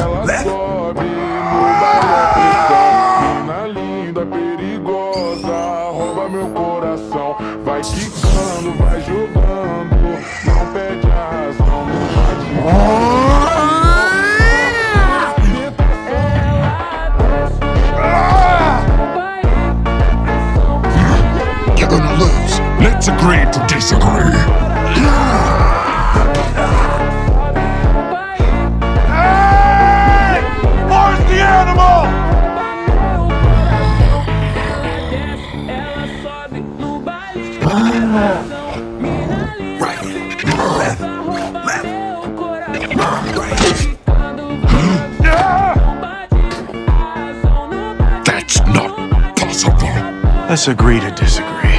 Ela sobe no bailão. Mina linda, perigosa, rouba meu coração. Vai quicando, vai jogando, não pede a razão. You're gonna lose. Let's agree to disagree. Hey! Where's the animal? Right, left, left, right. That's not possible. Let's agree to disagree.